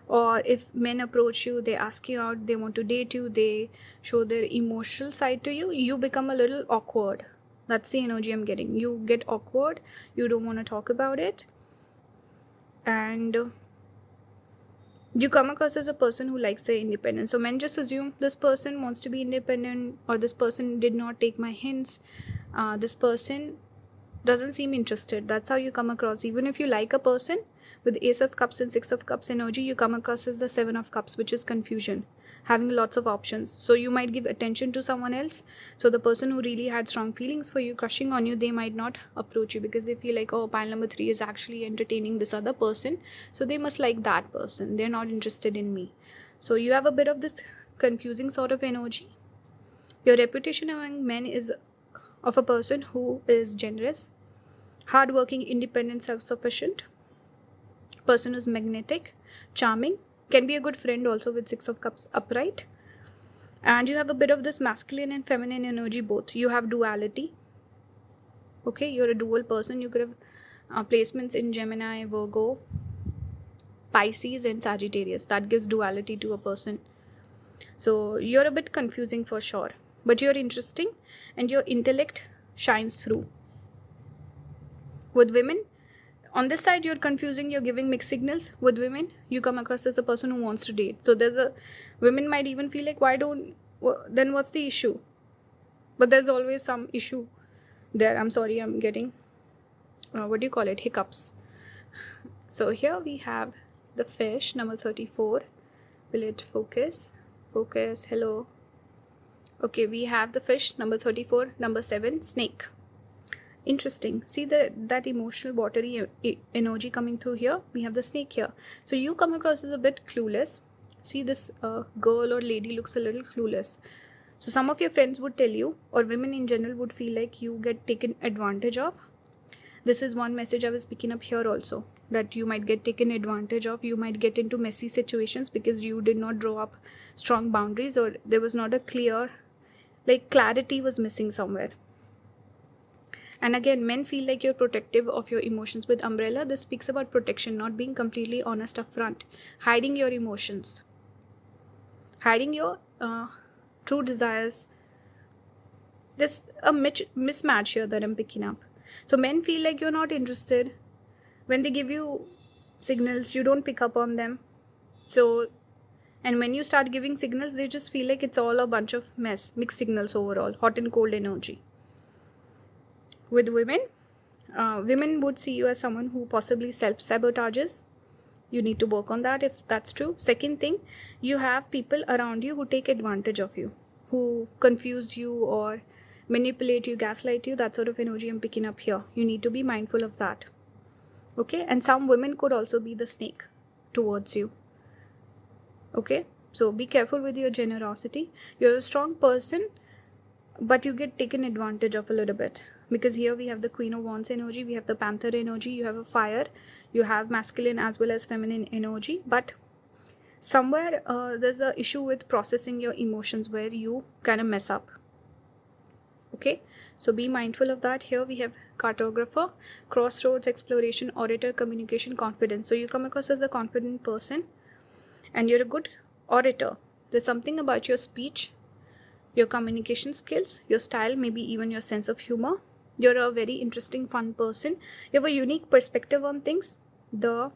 Or if men approach you, they ask you out, they want to date you, they show their emotional side to you, you become a little awkward. That's the energy I'm getting. You get awkward, you don't want to talk about it. and you come across as a person who likes their independence. So men just assume this person wants to be independent, or this person did not take my hints, this person doesn't seem interested. That's how you come across. Even if you like a person, with Ace of Cups and Six of Cups energy, you come across as the Seven of Cups, which is confusion, having lots of options. So you might give attention to someone else. So the person who really had strong feelings for you, crushing on you, they might not approach you because they feel like, oh, pile number 3 is actually entertaining this other person, so they must like that person, they're not interested in me. So you have a bit of this confusing sort of energy. Your reputation among men is of a person who is generous, hardworking, independent, self-sufficient, person who's magnetic, charming, can be a good friend also with Six of Cups upright. And you have a bit of this masculine and feminine energy both. You have duality. Okay, you're a dual person. You could have placements in Gemini, Virgo, Pisces and Sagittarius. That gives duality to a person. So you're a bit confusing for sure, but you're interesting and your intellect shines through. With women, on this side you're confusing, you're giving mixed signals. With women, you come across as a person who wants to date. So women might even feel like, then what's the issue? But there's always some issue there. I'm sorry, I'm getting hiccups. So here we have the fish, number 34. Will it focus? Hello. Okay, we have the fish, number 34. Number 7, snake. Interesting. See that emotional watery energy coming through here. We have the snake here. So you come across as a bit clueless. See, this girl or lady looks a little clueless. So some of your friends would tell you, or women in general would feel like you get taken advantage of. This is one message I was picking up here also, that you might get taken advantage of. You might get into messy situations because you did not draw up strong boundaries, or there was not a clear, clarity was missing somewhere. And again, men feel like you're protective of your emotions. With umbrella, this speaks about protection, not being completely honest up front, hiding your emotions, hiding your true desires. There's a mismatch here that I'm picking up. So men feel like you're not interested. When they give you signals, you don't pick up on them. And when you start giving signals, they just feel like it's all a bunch of mess, mixed signals overall, hot and cold energy. With women, women would see you as someone who possibly self-sabotages. You need to work on that if that's true. Second thing, you have people around you who take advantage of you, who confuse you or manipulate you, gaslight you. That sort of energy I'm picking up here. You need to be mindful of that. Okay, and some women could also be the snake towards you. Okay, so be careful with your generosity. You're a strong person, but you get taken advantage of a little bit. Because here we have the Queen of Wands energy, we have the Panther energy, you have a fire, you have masculine as well as feminine energy. But somewhere there's an issue with processing your emotions where you kind of mess up. Okay, so be mindful of that. Here we have cartographer, crossroads, exploration, orator, communication, confidence. So you come across as a confident person and you're a good orator. There's something about your speech, your communication skills, your style, maybe even your sense of humor. You're a very interesting, fun person. You have a unique perspective on things. The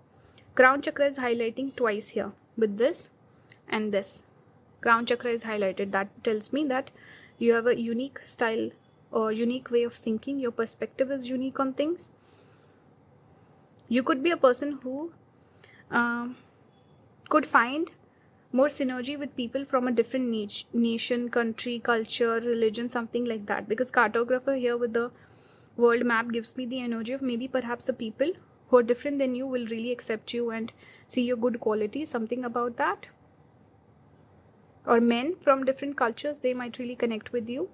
crown chakra is highlighting twice here with this and this. Crown chakra is highlighted. That tells me that you have a unique style or unique way of thinking. Your perspective is unique on things. You could be a person who could find more synergy with people from a different nation, country, culture, religion, something like that. Because cartographer here with the world map gives me the energy of maybe perhaps the people who are different than you will really accept you and see your good qualities, something about that. Or men from different cultures, they might really connect with you.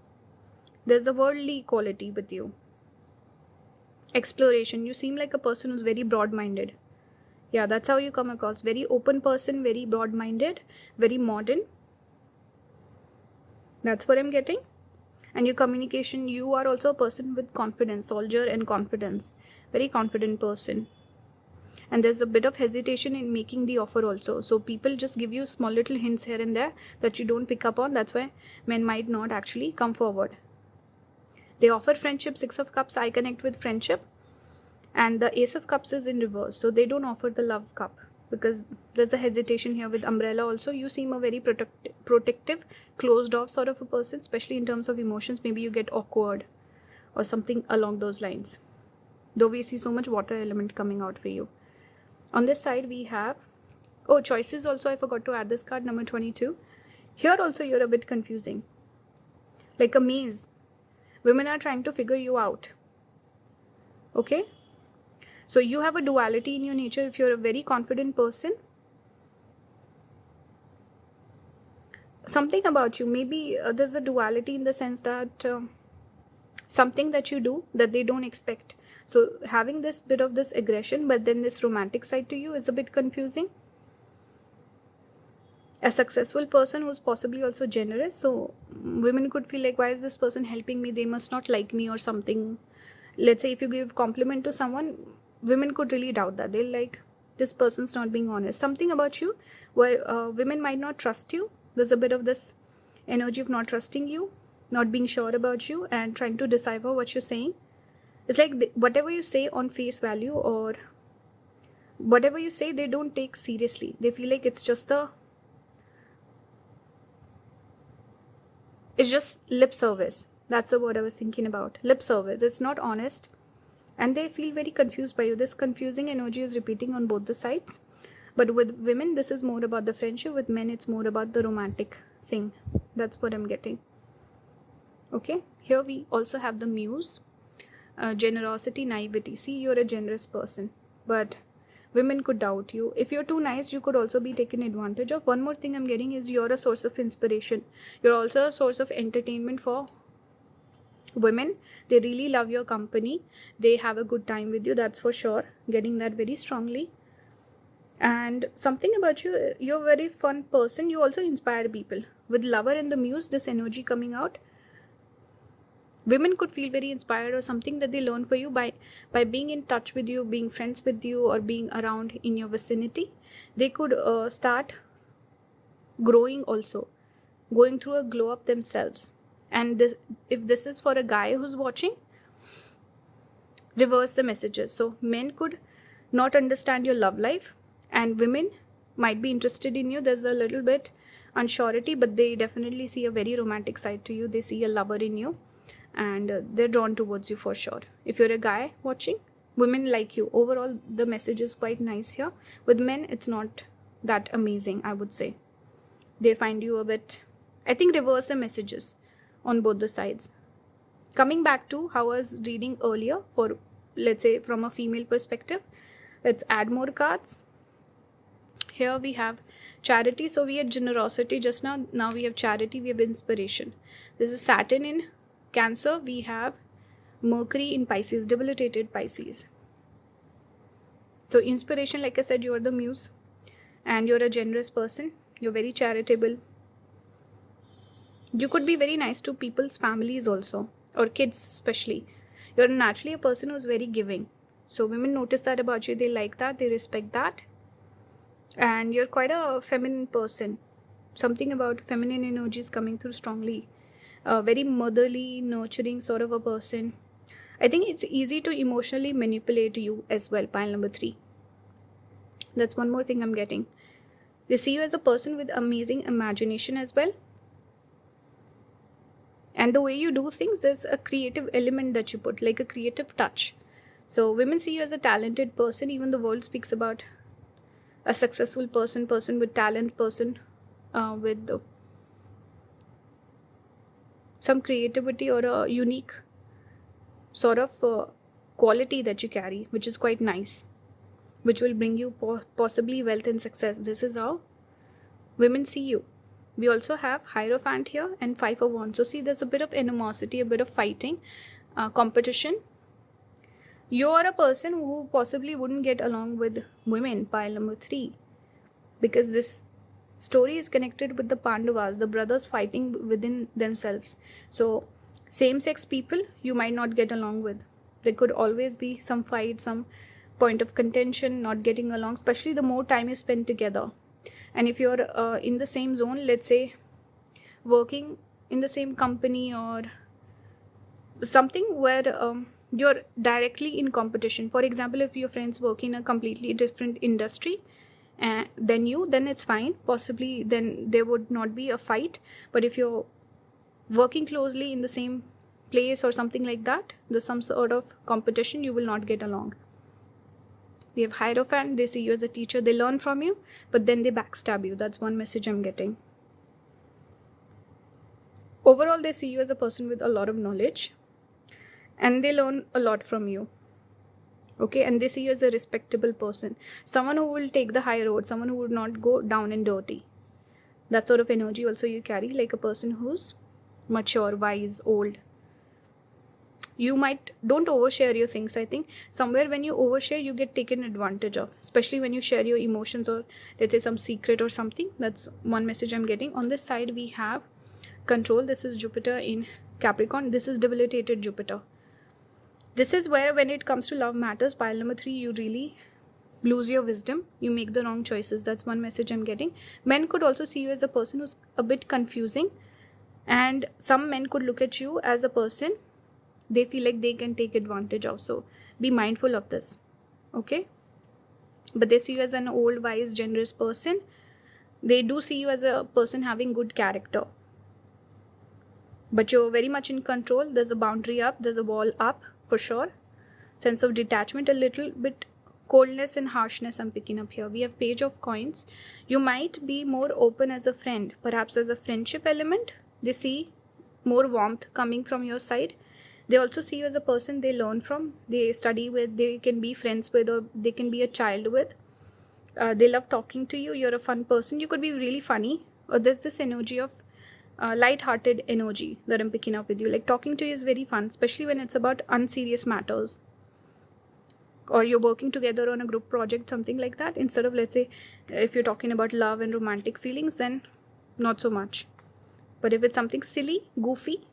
There's a worldly quality with you. Exploration, you seem like a person who's very broad-minded. Yeah, that's how you come across. Very open person, very broad-minded, very modern. That's what I'm getting. And your communication, you are also a person with confidence, soldier and confidence. Very confident person. And there's a bit of hesitation in making the offer also. So people just give you small little hints here and there that you don't pick up on. That's why men might not actually come forward. They offer friendship, Six of Cups, I connect with friendship. And the Ace of Cups is in reverse, so they don't offer the love cup, because there's a hesitation here with umbrella also. You seem a very protective, closed off sort of a person, especially in terms of emotions. Maybe you get awkward or something along those lines, though we see so much water element coming out for you. On this side we have, oh, choices also. I forgot to add this card, number 22. Here also you're a bit confusing, like a maze. Women are trying to figure you out. Okay, so you have a duality in your nature. If you're a very confident person, something about you, maybe there's a duality in the sense that something that you do that they don't expect. So having this bit of this aggression, but then this romantic side to you is a bit confusing. A successful person who's possibly also generous. So women could feel like, why is this person helping me? They must not like me or something. Let's say if you give compliment to someone, women could really doubt that. They'll like, this person's not being honest. Something about you where women might not trust you. There's a bit of this energy of not trusting you, not being sure about you, and trying to decipher what you're saying. It's like whatever you say on face value, or whatever you say, they don't take seriously. They feel like it's just lip service. That's the word I was thinking about. Lip service. It's not honest. And they feel very confused by you. This confusing energy is repeating on both the sides. But with women, this is more about the friendship. With men, it's more about the romantic thing. That's what I'm getting. Okay. Here we also have the muse. Generosity, naivety. See, you're a generous person. But women could doubt you. If you're too nice, you could also be taken advantage of. One more thing I'm getting is you're a source of inspiration. You're also a source of entertainment for women. They really love your company. They have a good time with you, that's for sure. Getting that very strongly. And something about you, you're a very fun person. You also inspire people. With lover and the muse, this energy coming out, women could feel very inspired, or something that they learn for you by being in touch with you, being friends with you, or being around in your vicinity. They could start growing also, going through a glow up themselves. And this, if this is for a guy who's watching, reverse the messages. So men could not understand your love life, and women might be interested in you. There's a little bit unsurety, but they definitely see a very romantic side to you. They see a lover in you, and they're drawn towards you for sure. If you're a guy watching, women like you. Overall, the message is quite nice here. With men, it's not that amazing, I would say. They find you a bit, I think, reverse the messages on both the sides. Coming back to how I was reading earlier, for, let's say, from a female perspective, let's add more cards. Here we have charity. So we had generosity just now. Now we have charity. We have inspiration. This is Saturn in Cancer. We have Mercury in Pisces, debilitated Pisces. So inspiration, like I said, you are the muse, and you're a generous person. You're very charitable. You could be very nice to people's families also, or kids especially. You're naturally a person who's very giving. So women notice that about you. They like that. They respect that. And you're quite a feminine person. Something about feminine energy is coming through strongly. Very motherly, nurturing sort of a person. I think it's easy to emotionally manipulate you as well, pile number 3. That's one more thing I'm getting. They see you as a person with amazing imagination as well. And the way you do things, there's a creative element that you put, like a creative touch. So women see you as a talented person. Even the world speaks about a successful person with talent, person with some creativity or a unique sort of quality that you carry, which is quite nice, which will bring you possibly wealth and success. This is how women see you. We also have Hierophant here and 5 of Wands. So see, there's a bit of animosity, a bit of fighting, competition. You're a person who possibly wouldn't get along with women, pile number 3, because this story is connected with the Pandavas, the brothers fighting within themselves. So same-sex people you might not get along with. There could always be some fight, some point of contention, not getting along, especially the more time you spend together. And if you're in the same zone, let's say working in the same company or something where you're directly in competition. For example, if your friends work in a completely different industry than you, then it's fine. Possibly then there would not be a fight. But if you're working closely in the same place or something like that, there's some sort of competition, you will not get along. We have Hierophant. They see you as a teacher, they learn from you, but then they backstab you. That's one message I'm getting. Overall, they see you as a person with a lot of knowledge and they learn a lot from you. Okay, and they see you as a respectable person, someone who will take the high road, someone who would not go down and dirty. That sort of energy also you carry, like a person who's mature, wise, old. You don't overshare your things. I think somewhere when you overshare, you get taken advantage of, especially when you share your emotions or let's say some secret or something. That's one message I'm getting. On this side, we have control. This is Jupiter in Capricorn. This is debilitated Jupiter. This is where when it comes to love matters, pile number 3, you really lose your wisdom. You make the wrong choices. That's one message I'm getting. Men could also see you as a person who's a bit confusing, and some men could look at you as a person they feel like they can take advantage of. So be mindful of this. Okay, but they see you as an old, wise, generous person. They do see you as a person having good character, but you're very much in control. There's a boundary up, there's a wall up for sure. Sense of detachment, a little bit coldness and harshness I'm picking up here. We have Page of Coins. You might be more open as a friend, perhaps as a friendship element. They see more warmth coming from your side. They also see you as a person they learn from, they study with, they can be friends with, or they can be a child with. They love talking to you. You're a fun person. You could be really funny, or there's this energy of light-hearted energy that I'm picking up with you. Like talking to you is very fun, especially when it's about unserious matters, or you're working together on a group project, something like that. Instead of, let's say, if you're talking about love and romantic feelings, then not so much. But if it's something silly, goofy,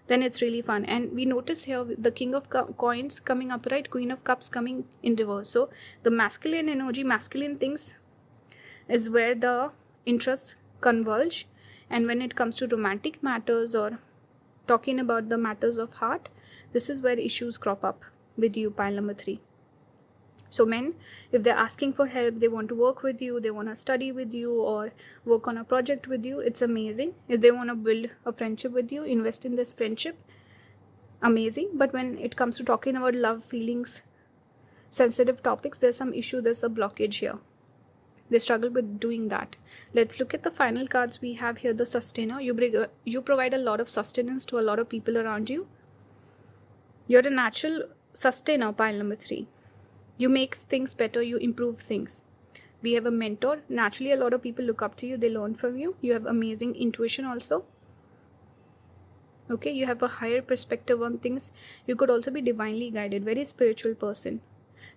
then it's really fun. And we notice here the King of Coins coming upright, Queen of Cups coming in reverse. So the masculine energy, masculine things is where the interests converge. And when it comes to romantic matters or talking about the matters of heart, this is where issues crop up with you, pile number 3. So men, if they're asking for help, they want to work with you, they want to study with you or work on a project with you, it's amazing. If they want to build a friendship with you, invest in this friendship, amazing. But when it comes to talking about love, feelings, sensitive topics, there's some issue, there's a blockage here. They struggle with doing that. Let's look at the final cards we have here. The Sustainer. You provide a lot of sustenance to a lot of people around you. You're a natural sustainer, pile number 3. You make things better, you improve things. We have a Mentor. Naturally, a lot of people look up to you, they learn from you. You have amazing intuition also. Okay, you have a higher perspective on things. You could also be divinely guided, very spiritual person.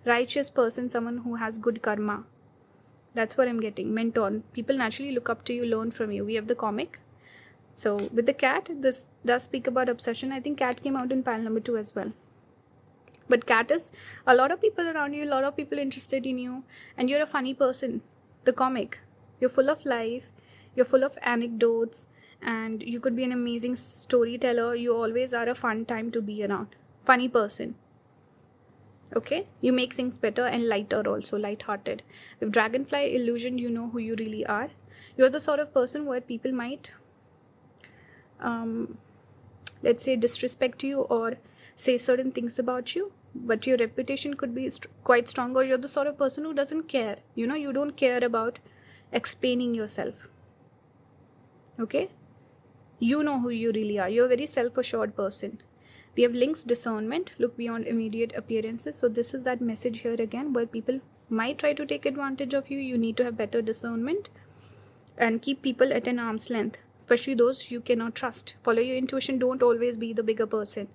Righteous person, someone who has good karma. That's what I'm getting. Mentor. People naturally look up to you, learn from you. We have the Comic. So with the Cat, this does speak about obsession. I think Cat came out in pile number 2 as well. But Cat is a lot of people around you, a lot of people interested in you, and you're a funny person. The Comic. You're full of life, you're full of anecdotes, and you could be an amazing storyteller. You always are a fun time to be around. Funny person. Okay? You make things better and lighter also, light-hearted. With Dragonfly Illusion, you know who you really are. You're the sort of person where people might, let's say, disrespect you or say certain things about you, but your reputation could be quite strong, or you're the sort of person who doesn't care. You don't care about explaining yourself. Okay? You know who you really are. You're a very self-assured person. We have Lynx Discernment. Look beyond immediate appearances. So this is that message here again, where people might try to take advantage of you. You need to have better discernment and keep people at an arm's length, especially those you cannot trust. Follow your intuition. Don't always be the bigger person.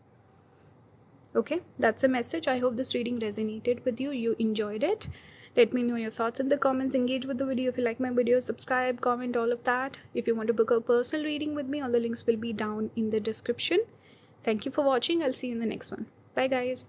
Okay, that's a message. I hope this reading resonated with you. You enjoyed it. Let me know your thoughts in the comments. Engage with the video. If you like my videos, subscribe, comment, all of that. If you want to book a personal reading with me, all the links will be down in the description. Thank you for watching. I'll see you in the next one. Bye guys.